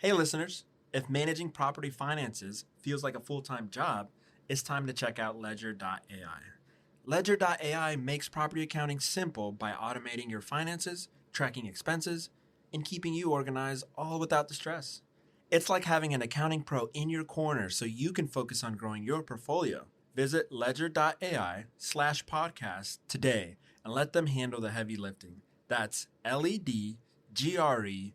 Hey listeners, if managing property finances feels like a full-time job, it's time to check out Ledger.ai. Ledger.ai makes property accounting simple by automating your finances, tracking expenses, and keeping you organized all without the stress. It's like having an accounting pro in your corner so you can focus on growing your portfolio. Visit ledger.ai/podcast today and let them handle the heavy lifting. That's ledgre.ai/podcast.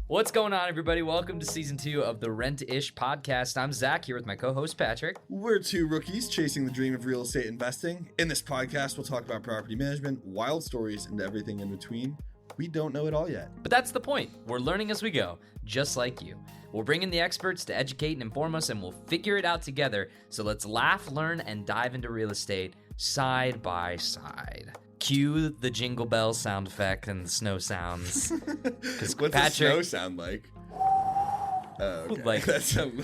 What's going on, everybody? Welcome to season 2 of the Rent-ish podcast. I'm Zach here with my co-host Patrick. We're two rookies chasing the dream of real estate investing. In this podcast, we'll talk about property management, wild stories, and everything in between. We don't know it all yet. But that's the point. We're learning as we go, just like you. We'll bring in the experts to educate and inform us, and we'll figure it out together. So let's laugh, learn, and dive into real estate side by side. Cue the jingle bell sound effect and the snow sounds. What's Patrick, the snow sound like? Oh, okay. Like, That's I'm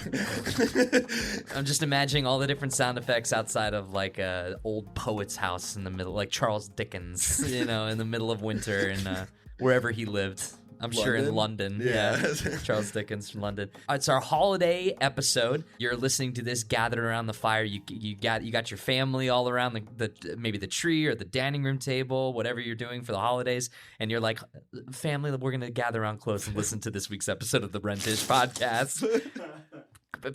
just imagining all the different sound effects outside of like a old poet's house in the middle, like Charles Dickens, in the middle of winter and wherever he lived. I'm sure in London. Yeah. Charles Dickens from London. It's our holiday episode. You're listening to this gathered around the fire. You got your family all around the maybe the tree or the dining room table, whatever you're doing for the holidays, and you're like, family, we're gonna gather around close and listen to this week's episode of the Rent-ish podcast.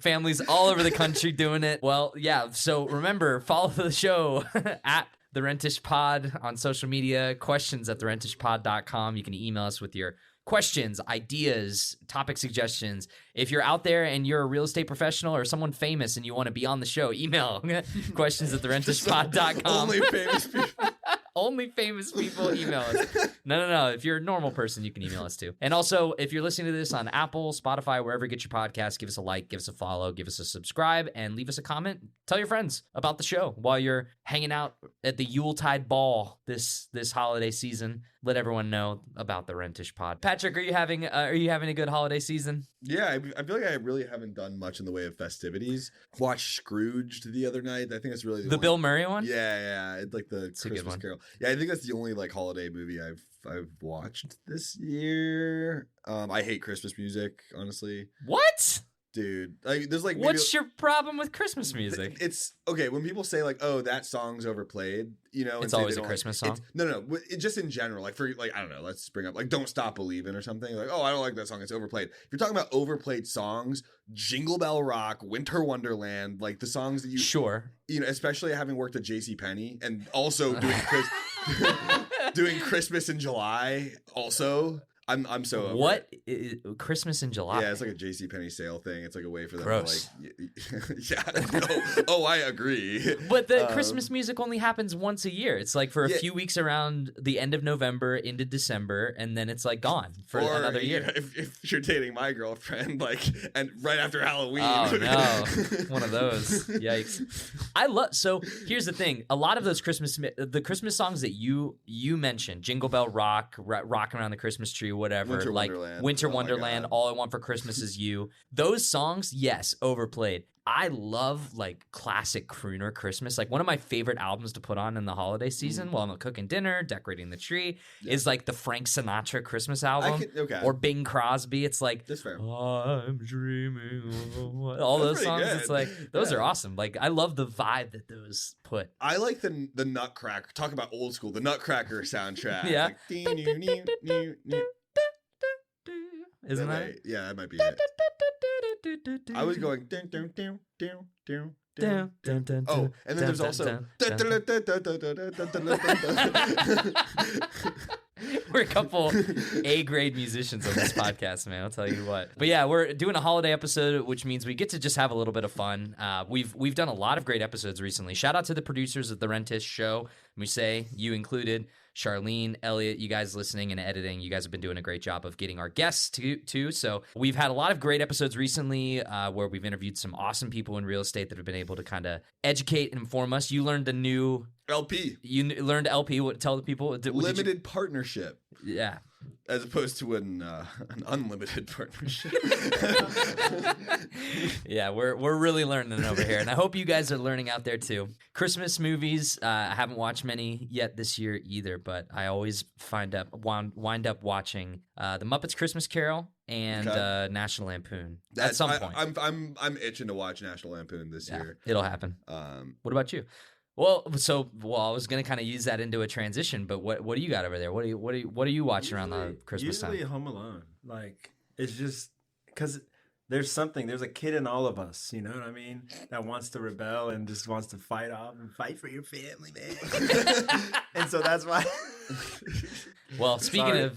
Families all over the country doing it. Well, yeah. So remember, follow the show at the Rent-ish Pod on social media. Questions at therentishpod.com. You can email us with your questions, ideas, topic suggestions. If you're out there and you're a real estate professional or someone famous and you want to be on the show, email questions at therentishpod.com. Only famous people. Only famous people email us. No. If you're a normal person, you can email us too. And also, if you're listening to this on Apple, Spotify, wherever you get your podcast, give us a like, give us a follow, give us a subscribe, and leave us a comment. Tell your friends about the show while you're hanging out at the Yuletide ball this holiday season. Let everyone know about the Rent-ish Pod. Patrick, are you having a good holiday season? Yeah, I feel like I really haven't done much in the way of festivities. Watched Scrooged the other night. I think that's really the Bill Murray one. Yeah. It's like the Christmas Carol. Yeah, I think that's the only like holiday movie I've watched this year. I hate Christmas music, honestly. What? Dude, like there's like what's your problem with Christmas music? It's okay when people say like, "Oh, that song's overplayed," it's always a Christmas song. No, just in general, like for like I don't know, let's bring up like "Don't Stop Believin'" or something. Like, oh, I don't like that song; it's overplayed. If you're talking about overplayed songs, Jingle Bell Rock, Winter Wonderland, like the songs that especially having worked at JCPenney and also doing Christmas in July, also. I'm so over what it. Christmas in July? Yeah, it's like a JCPenney sale thing. It's like a way for them Gross. to like yeah. Oh, I agree. But the Christmas music only happens once a year. It's like for a few weeks around the end of November into December, and then it's like gone for another year. Yeah, if you're dating my girlfriend, like, and right after Halloween. Oh no, one of those. Yikes. So here's the thing: a lot of those Christmas songs that you mentioned, Jingle Bell Rock, Rocking Around the Christmas Tree, whatever, Winter Wonderland, All I Want for Christmas Is You. Those songs, yes, overplayed. I love like classic crooner Christmas. Like one of my favorite albums to put on in the holiday season while I'm cooking dinner, decorating the tree, is like the Frank Sinatra Christmas album or Bing Crosby. It's like, I'm dreaming of all those songs. Good. It's like, those are awesome. Like I love the vibe that those put. I like the Nutcracker. Talk about old school, the Nutcracker soundtrack. Yeah. Like, isn't that it? Yeah, that might be it. I was going Oh, and then there's also We're a couple A-grade musicians on this podcast, man. I'll tell you what. But yeah, we're doing a holiday episode, which means we get to just have a little bit of fun. We've done a lot of great episodes recently. Shout out to the producers of the Rent-ish show. Musée, you included, Charlene, Elliot, you guys listening and editing. You guys have been doing a great job of getting our guests too. So we've had a lot of great episodes recently where we've interviewed some awesome people in real estate that have been able to kind of educate and inform us. You learned a new LP. You learned LP. Tell the people. Limited partnership. Yeah. as opposed to an unlimited partnership. Yeah, we're really learning over here, and I hope you guys are learning out there too. Christmas movies, I haven't watched many yet this year either, but I always wind up watching The Muppets Christmas Carol and National Lampoon at some point. I'm itching to watch National Lampoon this year. It'll happen. What about you? Well, I was gonna kind of use that into a transition, but what do you got over there? What are you watching around the Christmas time? Usually Home Alone. Like, it's just because there's a kid in all of us, you know what I mean, that wants to rebel and just wants to fight off and fight for your family, man. And so that's why. Well, speaking,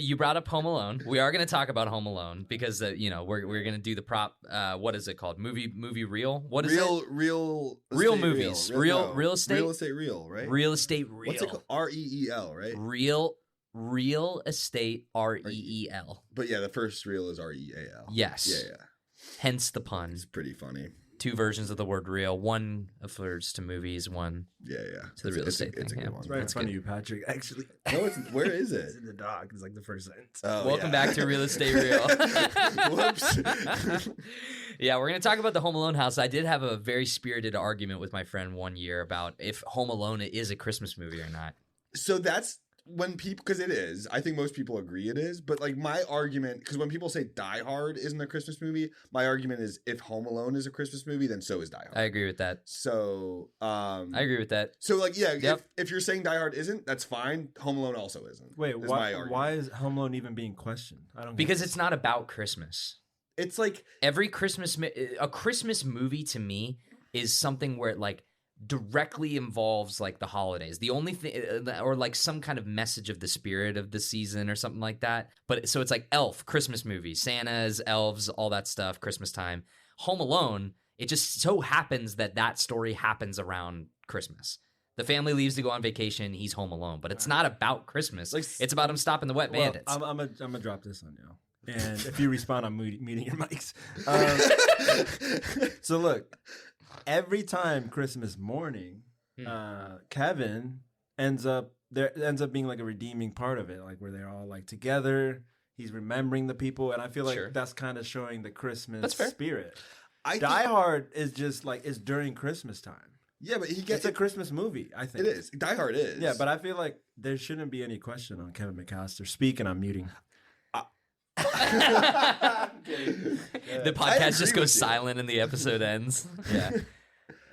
you brought up Home Alone. We are going to talk about Home Alone because we're going to do the prop. What is it called? Movie reel. What is it? Real movies. Real estate. Real estate real, right? Real estate real. What's it called? REEL, right? Real estate REEL. But yeah, the first real is REAL. Yes. Yeah. Hence the pun. It's pretty funny. Two versions of the word real. One refers to movies, one to the real estate thing. It's a good one. It's right in front of you, Patrick. Actually, no, where is it? It's in the doc. It's like the first sentence. Welcome back to Real Estate Real. Whoops. Yeah, we're going to talk about the Home Alone house. I did have a very spirited argument with my friend one year about if Home Alone is a Christmas movie or not. So that's when people, because it is, I think most people agree it is, but like my argument, because when people say Die Hard isn't a Christmas movie, my argument is if Home Alone is a Christmas movie, then so is Die Hard. I agree with that. So, I agree with that. So like, yeah, yep. if you're saying Die Hard isn't, that's fine. Home Alone also isn't. Wait, why is Home Alone even being questioned? I don't. Because it's not about Christmas. It's like every Christmas, a Christmas movie to me is something where it like directly involves like the holidays, the only thing, or like some kind of message of the spirit of the season or something like that. But so it's like Elf, Christmas movie, Santa's, elves, all that stuff, Christmas time. Home Alone, it just so happens that story happens around Christmas. The family leaves to go on vacation. He's home alone, but it's not about Christmas. Like, it's about him stopping the wet bandits. I'm gonna drop this on you, and if you respond, I'm muting your mics. So look. Every time Christmas morning, Kevin ends up being like a redeeming part of it, like where they're all like together. He's remembering the people, and I feel like that's kind of showing the Christmas spirit. Die Hard is just like it's during Christmas time. Yeah, but it's a Christmas movie. I think it is. Die Hard is. Yeah, but I feel like there shouldn't be any question on Kevin McCallister. Speak, and I'm muting. The podcast just goes silent and the episode ends. Yeah.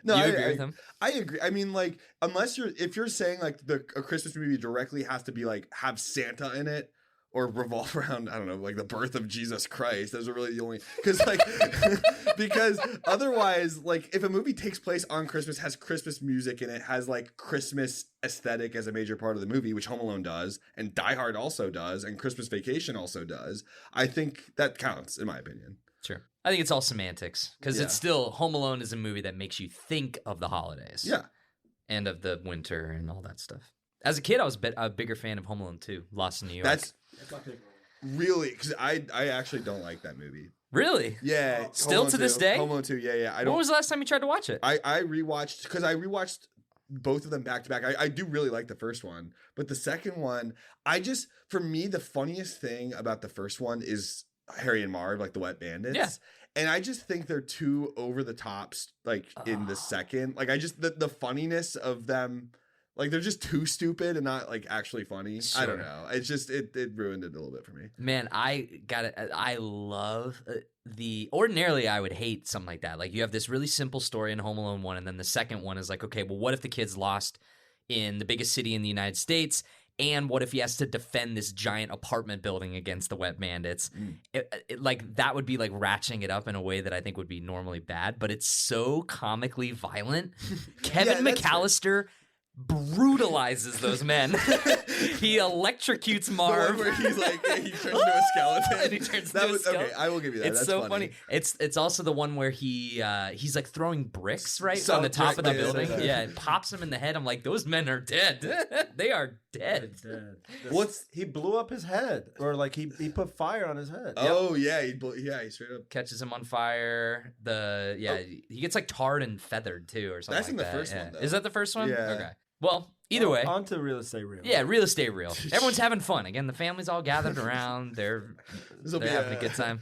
No, you agree with him? I agree. I mean, like, if you're saying like a Christmas movie directly has to be like have Santa in it or revolve around, I don't know, like the birth of Jesus Christ. Those are really the only because otherwise, like if a movie takes place on Christmas, has Christmas music in it, has like Christmas aesthetic as a major part of the movie, which Home Alone does, and Die Hard also does, and Christmas Vacation also does, I think that counts in my opinion. Sure. I think it's all semantics because it's still Home Alone is a movie that makes you think of the holidays. Yeah. And of the winter and all that stuff. As a kid, I was a bigger fan of Home Alone 2, Lost in New York. That's really, because I actually don't like that movie. Really? Yeah. Still to this day? Home Alone 2, yeah. When was the last time you tried to watch it? I rewatched both of them back to back. I do really like the first one, but the second one, for me, the funniest thing about the first one is Harry and Marv, like the Wet Bandits. Yeah. And I just think they're too over the tops, like in the second. Like the funniness of them, like they're just too stupid and not like actually funny. Sure. I don't know. It's just it ruined it a little bit for me. Man, I love ordinarily I would hate something like that. Like you have this really simple story in Home Alone 1, and then the second one is like, okay, well, what if the kid's lost in the biggest city in the United States? And what if he has to defend this giant apartment building against the Wet Bandits? Like that would be like ratcheting it up in a way that I think would be normally bad, but it's so comically violent. Kevin McCallister brutalizes those men. He electrocutes Marv. Where he's like, he turns into a skeleton. And he turns into a skeleton. Okay, I will give you that. It's That's so funny. It's also the one where he's like throwing bricks on the top of the building. Yeah, it pops him in the head. I'm like, those men are dead. They are dead. He blew up his head, or like he put fire on his head. Oh yeah, he straight up catches him on fire. He gets like tarred and feathered too, or something. That's in the first one. Though. Is that the first one? Yeah. Okay. Well, Either way. On to real estate real. Yeah, real estate real. Everyone's having fun. Again, the family's all gathered around. They're having a good time.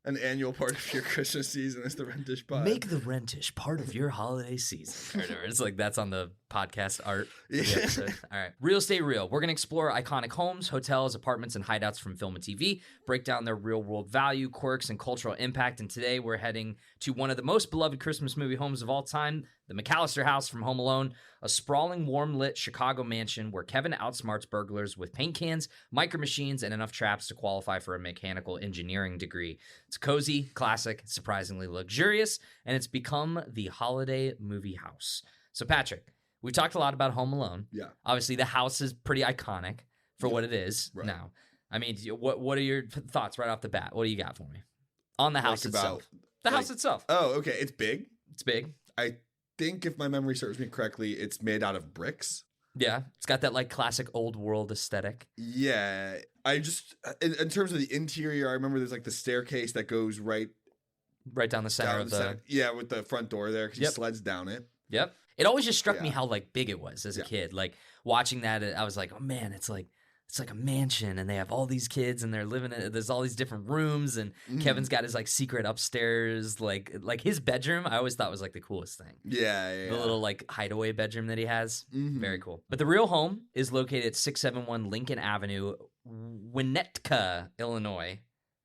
An annual part of your Christmas season is the Rentish pod. Make the Rentish part of your holiday season. It's like that's on the podcast art. Yeah. All right. Real estate real. We're going to explore iconic homes, hotels, apartments, and hideouts from film and TV, break down their real world value, quirks, and cultural impact. And today we're heading to one of the most beloved Christmas movie homes of all time, the McCallister house from Home Alone, a sprawling, warm-lit Chicago mansion where Kevin outsmarts burglars with paint cans, micro machines, and enough traps to qualify for a mechanical engineering degree. It's cozy, classic, surprisingly luxurious, and it's become the holiday movie house. So, Patrick, we've talked a lot about Home Alone. Yeah. Obviously, the house is pretty iconic for what it is now. I mean, what are your thoughts right off the bat? What do you got for me on the house itself? The house itself. Oh, okay. It's big. It's big. I think if my memory serves me correctly, it's made out of bricks. Yeah, it's got that like classic old world aesthetic. Yeah, I just in terms of the interior, I remember there's like the staircase that goes right down the center of the yeah, with the front door there because he sleds down it. Yep. It always just struck me how like big it was as a kid. Like watching that, I was like, oh man, it's like a mansion, and they have all these kids, and they're living in. There's all these different rooms, and Kevin's got his like secret upstairs, like his bedroom. I always thought was like the coolest thing. Yeah. The little like hideaway bedroom that he has, very cool. But the real home is located at 671 Lincoln Avenue, Winnetka, Illinois.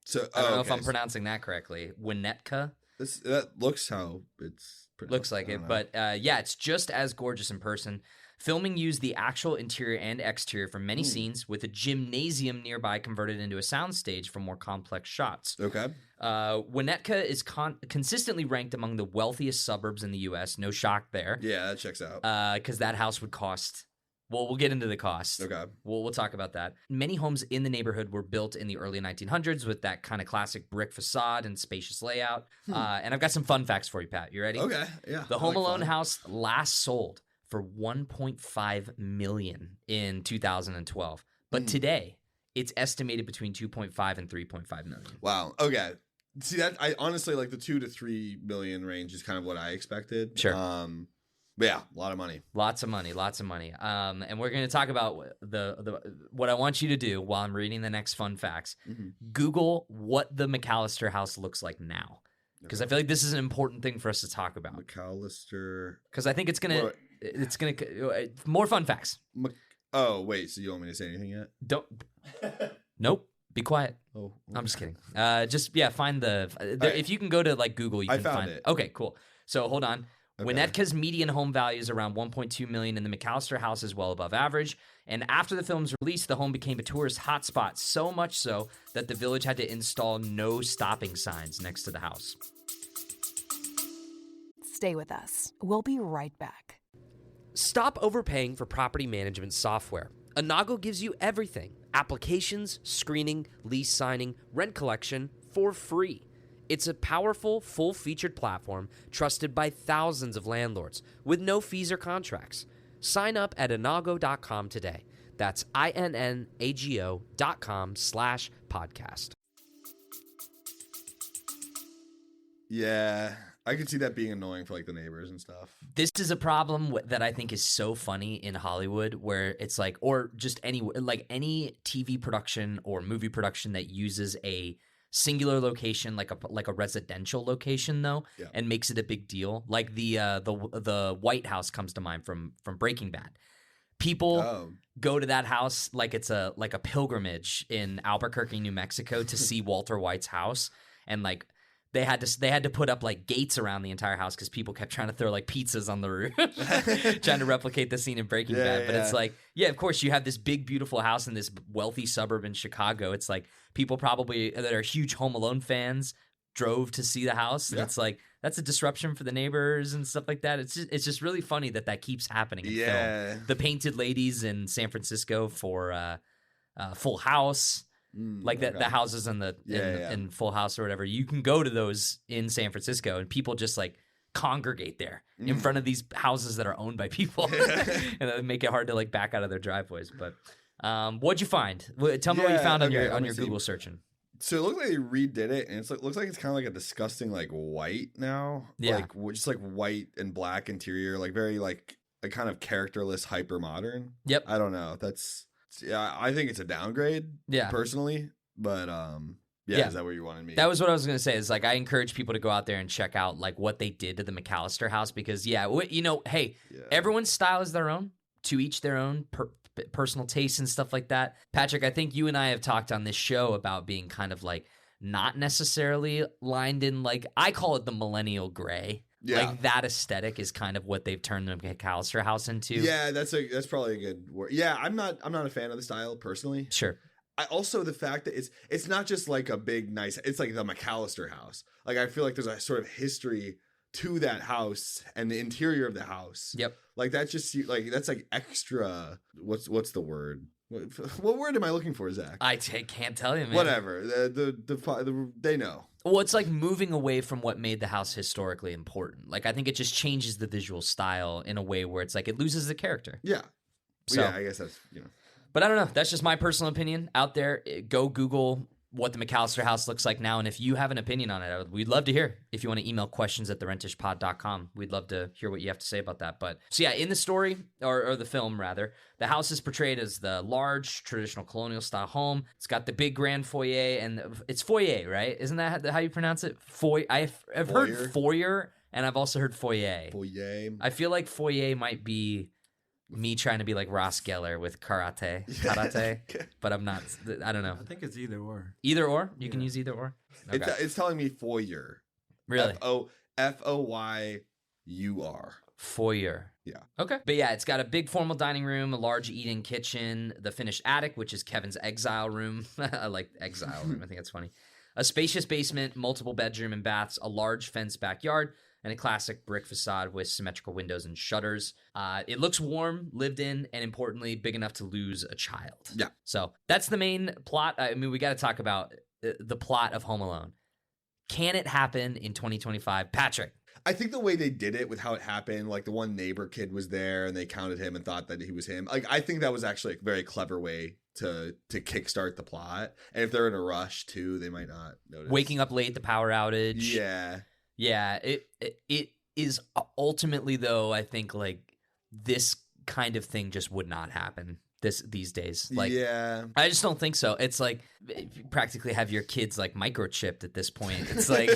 So I don't know if I'm pronouncing that correctly. Winnetka. That looks how it's pronounced. Looks like it, but yeah, it's just as gorgeous in person. Filming used the actual interior and exterior for many scenes, with a gymnasium nearby converted into a soundstage for more complex shots. Okay. Winnetka is consistently ranked among the wealthiest suburbs in the U.S. No shock there. Yeah, that checks out. Because that house would cost... Well, we'll get into the cost. Okay. We'll talk about that. Many homes in the neighborhood were built in the early 1900s with that kind of classic brick facade and spacious layout. And I've got some fun facts for you, Pat. You ready? Okay, yeah. The Home Alone house last sold for $1.5 million in 2012. But today, it's estimated between $2.5 and $3.5 million. Wow. Okay. See, that I honestly like the $2 to $3 million range is kind of what I expected. Sure. But yeah, a lot of money. Lots of money. And we're going to talk about the what I want you to do while I'm reading the next fun facts. Google what the McCallister house looks like now. Because I feel like this is an important thing for us to talk about. McCallister. Because I think it's gonna more fun facts. Oh wait, so you don't want me to say anything yet? Don't. Nope. Be quiet. Oh, okay. I'm just kidding. Find if you can go to like Google, you can find find it. Okay, cool. So hold on. Okay. Winnetka's median home value is around $1.2 million, and the McCallister house is well above average. And after the film's release, the home became a tourist hotspot, so much so that the village had to install no stopping signs next to the house. Stay with us. We'll be right back. Stop overpaying for property management software. Inago gives you everything: applications, screening, lease signing, rent collection for free. It's a powerful, full-featured platform trusted by thousands of landlords with no fees or contracts. Sign up at inago.com today. That's INNAGO.com/podcast. Yeah, I could see that being annoying for like the neighbors and stuff. This is a problem that I think is so funny in Hollywood, where it's like, or just any TV production or movie production that uses a singular location, like a residential location, though, and makes it a big deal. Like the White House comes to mind from Breaking Bad. People go to that house like it's a pilgrimage in Albuquerque, New Mexico, to see Walter White's house, and like they had to put up like gates around the entire house because people kept trying to throw like pizzas on the roof, trying to replicate the scene in Breaking Bad. But it's like, yeah, of course you have this big, beautiful house in this wealthy suburb in Chicago. It's like people probably that are huge Home Alone fans drove to see the house. And it's like, that's a disruption for the neighbors and stuff like that. It's just really funny that keeps happening in film. The Painted Ladies in San Francisco for Full House. The houses in Full House or whatever, you can go to those in San Francisco, and people just like congregate there in front of these houses that are owned by people, and that make it hard to like back out of their driveways. But what'd you find? Tell me what you found on your Google searching. So it looks like they redid it, and looks like it's kind of like a disgusting like white now, like just like white and black interior, like very like like kind of characterless hyper modern. Yep. I don't know. I think it's a downgrade. Yeah. Personally, but yeah, is that where you wanted me? That was what I was going to say. Is like I encourage people to go out there and check out like what they did to the McCallister house because everyone's style is their own, to each their own, personal tastes and stuff like that. Patrick, I think you and I have talked on this show about being kind of like not necessarily lined in like I call it the millennial gray. Yeah. Like that aesthetic is kind of what they've turned the McCallister house into. Yeah, that's probably a good word. Yeah, I'm not a fan of the style personally. Sure. I also the fact that it's not just like a big nice. It's like the McCallister house. Like I feel like there's a sort of history to that house and the interior of the house. Yep. Like that's just like that's like extra. What's the word? What word am I looking for, Zach? I can't tell you, man. Whatever. They know. Well, it's like moving away from what made the house historically important. Like I think it just changes the visual style in a way where it's like it loses the character. Yeah. So, yeah, I guess that's But I don't know. That's just my personal opinion. Out there, go Google what the McCallister house looks like now. And if you have an opinion on it, we'd love to hear. If you want to email questions@therentishpod.com, we'd love to hear what you have to say about that. But so yeah, in the story, or the film rather, the house is portrayed as the large, traditional colonial style home. It's got the big grand foyer, and it's foyer, right? Isn't that how you pronounce it? I've heard foyer, and I've also heard foyer. Foyer. I feel like foyer might be me trying to be like Ross Geller with karate, but I'm not. I don't know. I think it's either or. Either or? You can use either or? Okay. It's telling me foyer. Really? Foyur. Foyer. Yeah. Okay. But yeah, it's got a big formal dining room, a large eat-in kitchen, the finished attic, which is Kevin's exile room. I like exile room. I think that's funny. A spacious basement, multiple bedroom and baths, a large fenced backyard, and a classic brick facade with symmetrical windows and shutters. It looks warm, lived in, and importantly, big enough to lose a child. Yeah. So that's the main plot. I mean, we got to talk about the plot of Home Alone. Can it happen in 2025? Patrick. I think the way they did it with how it happened, like the one neighbor kid was there and they counted him and thought that he was him. Like, I think that was actually a very clever way to kickstart the plot. And if they're in a rush too, they might not notice. Waking up late, the power outage. Yeah. Yeah, it is ultimately though. I think like this kind of thing just would not happen these days. Like, yeah, I just don't think so. It's like you practically have your kids like microchipped at this point. It's like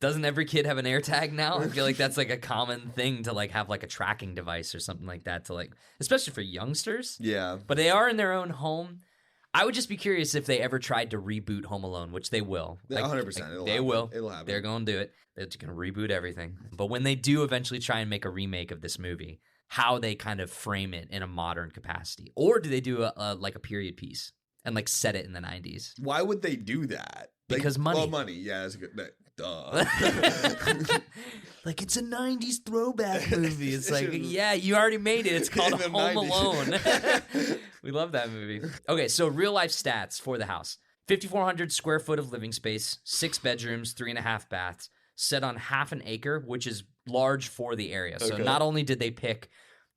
doesn't every kid have an AirTag now? I feel like that's like a common thing to like have like a tracking device or something like that to like, especially for youngsters. Yeah, but they are in their own home. I would just be curious if they ever tried to reboot Home Alone, which they will. 100%. They will. It'll happen. They're going to do it. They're going to reboot everything. But when they do eventually try and make a remake of this movie, how they kind of frame it in a modern capacity. Or do they do a period piece and like set it in the 90s? Why would they do that? Because money. Well, money. Yeah, that's a good. Duh. Like, it's a 90s throwback movie. It's like, yeah, you already made it. It's called Home 90s. Alone. We love that movie. Okay, so real life stats for the house. 5,400 square foot of living space, 6 bedrooms, 3.5 baths, set on half an acre, which is large for the area. So not only did they pick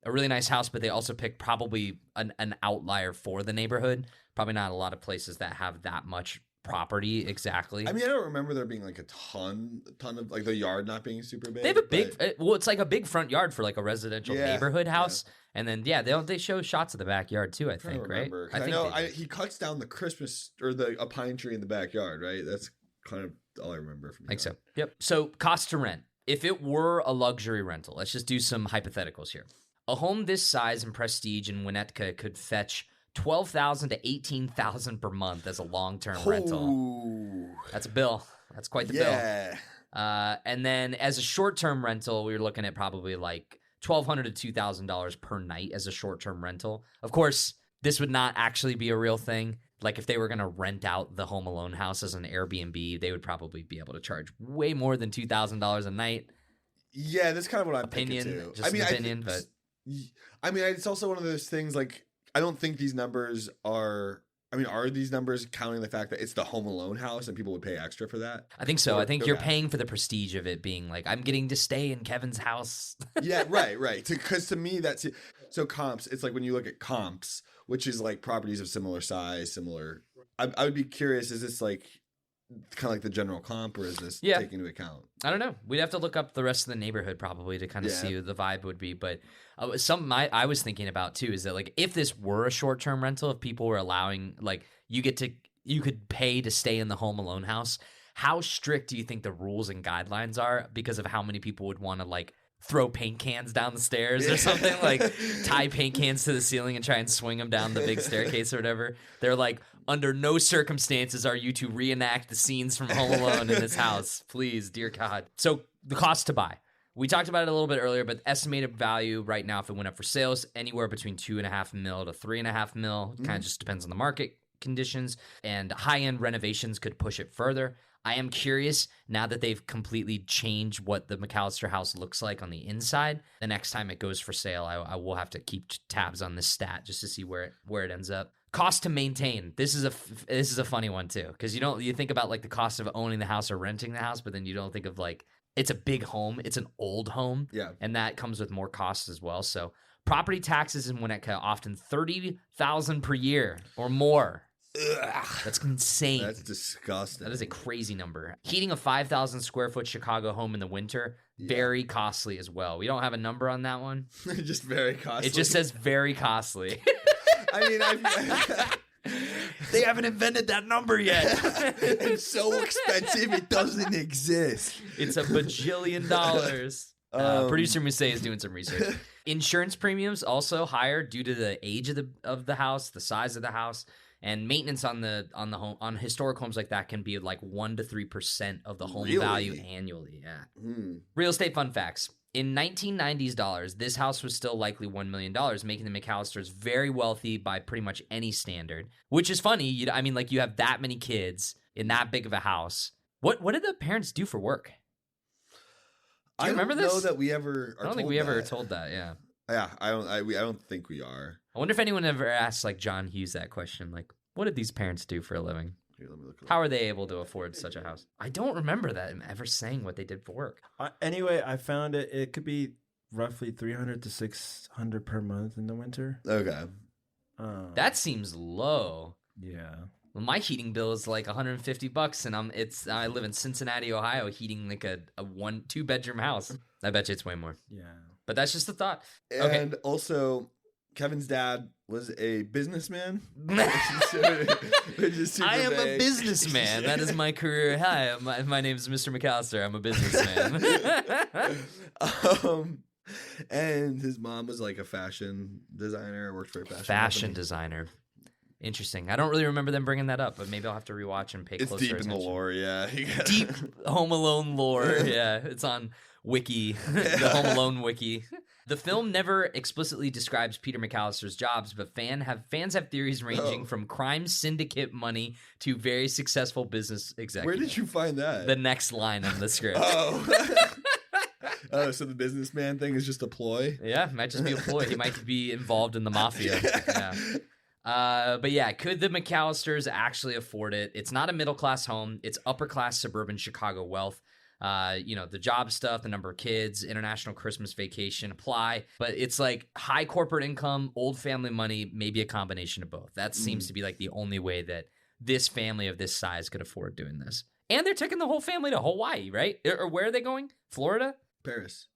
a really nice house, but they also picked probably an outlier for the neighborhood. Probably not a lot of places that have that much property exactly. I mean, I don't remember there being like a ton of like the yard not being super big. They have a big, it's like a big front yard for like a residential neighborhood house. Yeah. And then, they show shots of the backyard too, I think, right? I know he cuts down the Christmas or a pine tree in the backyard, right? That's kind of all I remember from. I think so. Yep. So cost to rent. If it were a luxury rental, let's just do some hypotheticals here. A home this size and prestige in Winnetka could fetch $12,000 to $18,000 per month as a long-term rental. That's a bill. That's quite the bill. And then as a short-term rental, we were looking at probably like $1,200 to $2,000 per night as a short-term rental. Of course, this would not actually be a real thing. Like if they were going to rent out the Home Alone house as an Airbnb, they would probably be able to charge way more than $2,000 a night. Yeah, that's kind of what I'm thinking too. Just an opinion, but I mean, it's also one of those things like I don't think these numbers are. I mean, are these numbers counting the fact that it's the Home Alone house and people would pay extra for that? I think so. I think you're paying for the prestige of it being like, I'm getting to stay in Kevin's house. Yeah, right. Because to me, that's it. So comps, it's like when you look at comps, which is like properties of similar size, similar. I would be curious, is this like, kind of like the general comp, or is this taking into account? I don't know. We'd have to look up the rest of the neighborhood probably to kind of see what the vibe would be. But something I was thinking about too is that like if this were a short-term rental, if people were allowing like you could pay to stay in the Home Alone house, how strict do you think the rules and guidelines are because of how many people would want to like throw paint cans down the stairs or something, like tie paint cans to the ceiling and try and swing them down the big staircase or whatever? They're like, under no circumstances are you to reenact the scenes from Home Alone in this house. Please, dear God. So the cost to buy. We talked about it a little bit earlier, but estimated value right now, if it went up for sales, anywhere between $2.5 million to $3.5 million. Kind of just depends on the market conditions, and high-end renovations could push it further. I am curious, now that they've completely changed what the McCallister house looks like on the inside, the next time it goes for sale, I will have to keep tabs on this stat just to see where it ends up. Cost to maintain. This is a funny one too, because you think about like the cost of owning the house or renting the house, but then you don't think of like it's a big home, it's an old home, and that comes with more costs as well. So property taxes in Winnetka often $30,000 per year or more. Ugh, that's insane. That's disgusting. That is a crazy number. Heating a 5,000 square foot Chicago home in the winter, very costly as well. We don't have a number on that one. Just very costly. It just says very costly. I mean, they haven't invented that number yet. It's so expensive, it doesn't exist. It's $1 bajillion. Producer Muse is doing some research. Insurance premiums also higher due to the age of the house, the size of the house, and maintenance on the home on historic homes like that can be like 1% to 3% of the home value annually. Yeah. Real estate fun facts. In 1990s dollars, this house was still likely $1 million, making the McCallisters very wealthy by pretty much any standard, which is funny. You have that many kids in that big of a house. What did the parents do for work? Do you remember this? I don't know that we ever I don't think we ever are told that, yeah. Yeah, I don't think we are. I wonder if anyone ever asked like John Hughes that question, like, what did these parents do for a living? Here, let me look. How are they able to afford such a house? I don't remember that ever saying what they did for work. Anyway, I found it. It could be roughly $300 to $600 per month in the winter. Okay. That seems low. Yeah. Well, my heating bill is like $150, and I live in Cincinnati, Ohio, heating like a 2-bedroom house. I bet you it's way more. Yeah. But that's just a thought. And also, Kevin's dad was a businessman. I am a businessman. That is my career. Hi, my name is Mr. McCallister. I'm a businessman. And his mom was like a fashion designer, worked for a fashion designer. Interesting. I don't really remember them bringing that up, but maybe I'll have to rewatch and pay closer attention. It's deep in the lore, yeah. Deep Home Alone lore, yeah. It's on Wiki, the Home Alone Wiki. The film never explicitly describes Peter McCallister's jobs, but fans have theories ranging from crime syndicate money to very successful business executive. Where did you find that? The next line on the script. Oh, so the businessman thing is just a ploy? Yeah, it might just be a ploy. He might be involved in the mafia. Yeah. But yeah, could the McCallisters actually afford it? It's not a middle-class home. It's upper-class suburban Chicago wealth. The job stuff, the number of kids, international Christmas vacation apply, but it's like high corporate income, old family money, maybe a combination of both. That seems to be like the only way that this family of this size could afford doing this. And they're taking the whole family to Hawaii, right? Or where are they going? Florida?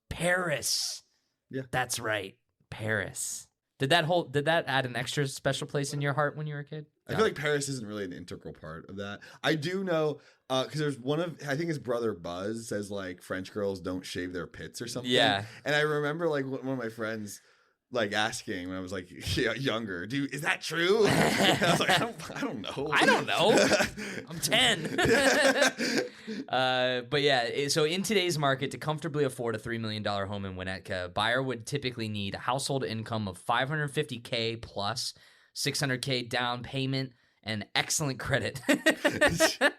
Paris. Yeah. That's right. Paris. Did that add an extra special place in your heart when you were a kid? I feel like Paris isn't really an integral part of that. I do know, because there's I think his brother Buzz says like French girls don't shave their pits or something. Yeah. And I remember like one of my friends like asking when I was like younger, is that true? And I was like, I don't know. I don't know. I'm 10. But yeah, so in today's market, to comfortably afford a $3 million home in Winnetka, a buyer would typically need a household income of $550K plus $600K down payment and excellent credit.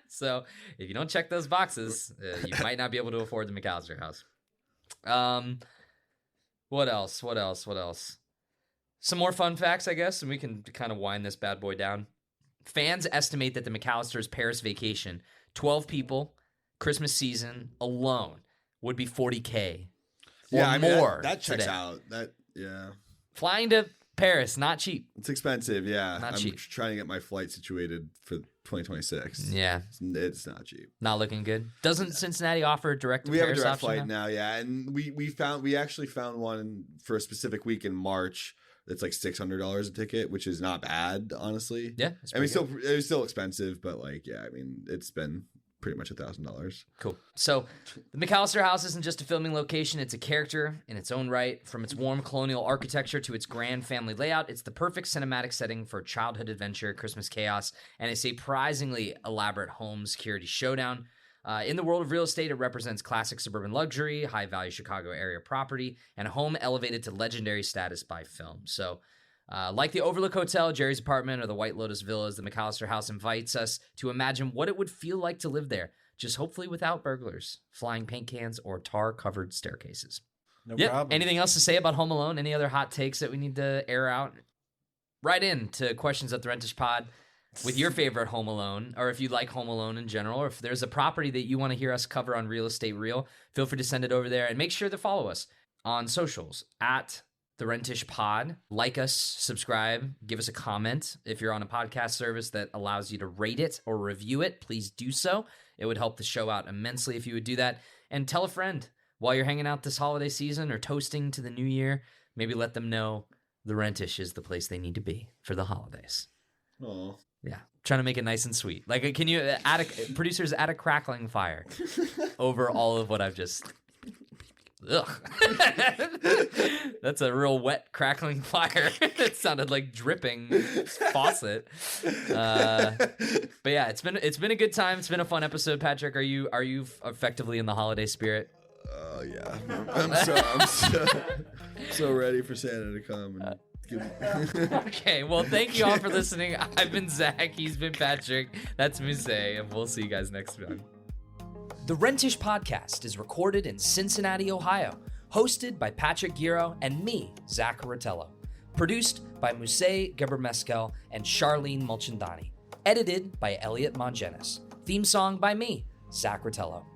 So if you don't check those boxes, you might not be able to afford the McCallister house. What else? Some more fun facts, I guess, and we can kind of wind this bad boy down. Fans estimate that the McCallisters' Paris vacation, 12 people, Christmas season alone, would be $40K or more. That checks today. out. That, yeah. Flying to Paris, not cheap. It's expensive, yeah. Not I'm cheap. trying to get my flight situated for 2026. Yeah. It's not cheap. Not looking good. Doesn't Cincinnati offer a direct to We have a Paris direct option flight now, yeah. And we actually found one for a specific week in March that's like $600 a ticket, which is not bad, honestly. Yeah. I mean, it was still expensive, but like, yeah, I mean, it's been pretty much $1,000. Cool. So the McCallister House isn't just a filming location, it's a character in its own right. From its warm colonial architecture to its grand family layout, it's the perfect cinematic setting for childhood adventure, Christmas chaos, and a surprisingly elaborate home security showdown. In the world of real estate, it represents classic suburban luxury, high-value Chicago area property, and a home elevated to legendary status by film. So like the Overlook Hotel, Jerry's apartment, or the White Lotus Villas, the McCallister House invites us to imagine what it would feel like to live there, just hopefully without burglars, flying paint cans, or tar-covered staircases. No problem. Anything else to say about Home Alone? Any other hot takes that we need to air out? Write in to questions at the Rentish Pod with your favorite Home Alone, or if you like Home Alone in general, or if there's a property that you want to hear us cover on Real Estate Real, feel free to send it over there, and make sure to follow us on socials at The Rentish Pod. Like us, subscribe, give us a comment. If you're on a podcast service that allows you to rate it or review it, please do so. It would help the show out immensely if you would do that. And tell a friend while you're hanging out this holiday season or toasting to the new year. Maybe let them know The Rentish is the place they need to be for the holidays. Oh. Yeah, trying to make it nice and sweet. Like, can you producers add a crackling fire over all of what I've just... Ugh. That's a real wet crackling fire. It sounded like dripping faucet. But yeah, it's been a good time. It's been a fun episode. Patrick, are you effectively in the holiday spirit? Oh yeah, I'm so ready for Santa to come and give me. Okay, well, thank you all for listening. I've been Zach. He's been Patrick. That's Muse, and we'll see you guys next time. The Rentish Podcast is recorded in Cincinnati, Ohio, hosted by Patrick Giro and me, Zach Rottello. Produced by Musei Gebermeskel and Charlene Mulchandani. Edited by Elliot Mongenis. Theme song by me, Zach Rottello.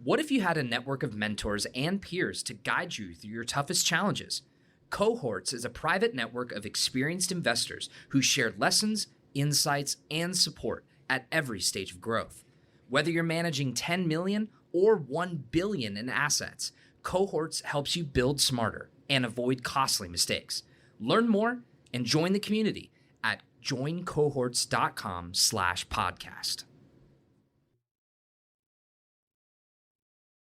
What if you had a network of mentors and peers to guide you through your toughest challenges? Cohorts is a private network of experienced investors who share lessons, insights, and support at every stage of growth. Whether you're managing 10 million or 1 billion in assets, Cohorts helps you build smarter and avoid costly mistakes. Learn more and join the community at joincohorts.com/podcast.